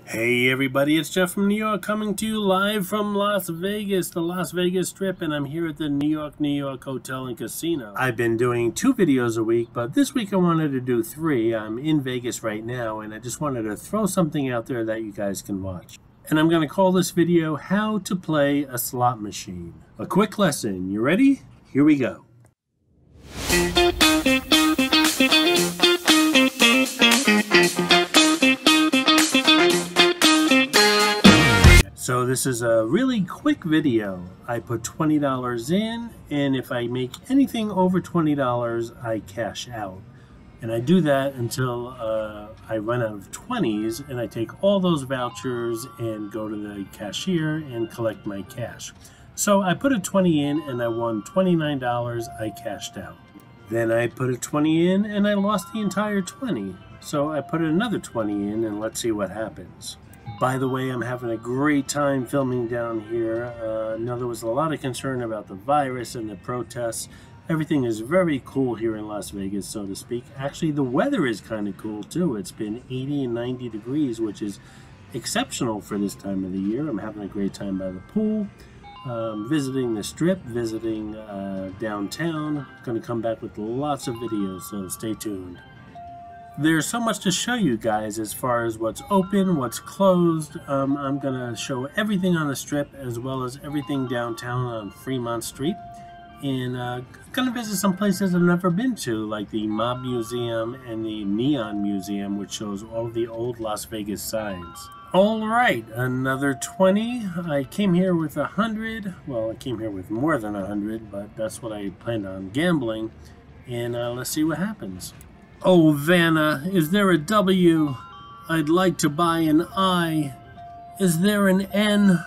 Hey everybody, it's Jeff from New York coming to you live from Las Vegas, the Las Vegas Strip, and I'm here at the New York Hotel and Casino. I've been doing 2 videos a week, but this week I wanted to do 3. I'm in Vegas right now, and I just wanted to throw something out there that you guys can watch. And I'm going to call this video, How to Play a Slot Machine. A quick lesson. You ready? Here we go. So this is a really quick video. I put $20 in, and if I make anything over $20, I cash out. And I do that until I run out of 20s, and I take all those vouchers and go to the cashier and collect my cash. So I put a 20 in and I won $29, I cashed out. Then I put a 20 in and I lost the entire 20. So I put another 20 in and let's see what happens. By the way, I'm having a great time filming down here. Now, there was a lot of concern about the virus and the protests. Everything is very cool here in Las Vegas, so to speak. Actually, the weather is kind of cool, too. It's been 80 and 90 degrees, which is exceptional for this time of the year. I'm having a great time by the pool, visiting the Strip, visiting downtown. Going to come back with lots of videos, so stay tuned. There's so much to show you guys as far as what's open, what's closed. I'm going to show everything on the Strip as well as everything downtown on Fremont Street. And going to visit some places I've never been to, like the Mob Museum and the Neon Museum, which shows all the old Las Vegas signs. All right, another 20. I came here with 100. Well, I came here with more than 100, but that's what I planned on gambling. And let's see what happens. Oh, Vanna, is there a W? I'd like to buy an I. Is there an N?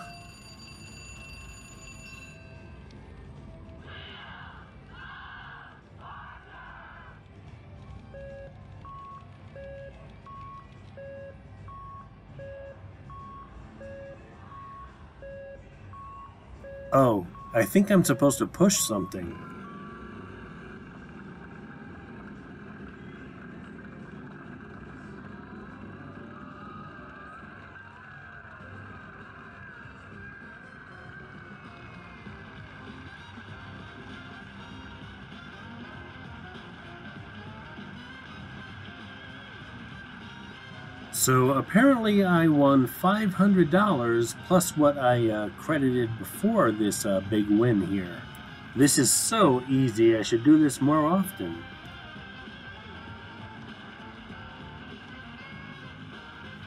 Oh, I think I'm supposed to push something. So apparently I won $500 plus what I credited before this big win here. This is so easy, I should do this more often.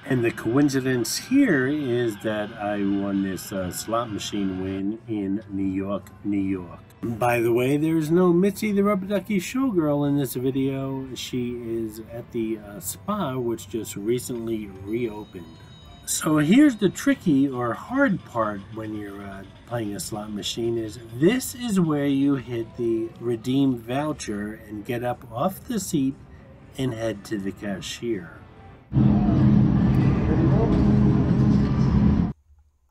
And the coincidence here is that I won this slot machine win in New York, New York. By the way, there's no Mitzi the Rubber Ducky showgirl in this video. She is at the spa, which just recently reopened. So here's the tricky or hard part when you're playing a slot machine is this is where you hit the redeem voucher and get up off the seat and head to the cashier.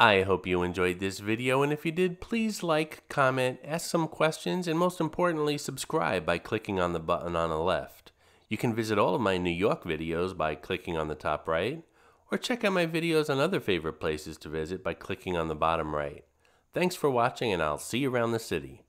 I hope you enjoyed this video, and if you did, please like, comment, ask some questions, and most importantly, subscribe by clicking on the button on the left. You can visit all of my New York videos by clicking on the top right, or check out my videos on other favorite places to visit by clicking on the bottom right. Thanks for watching, and I'll see you around the city.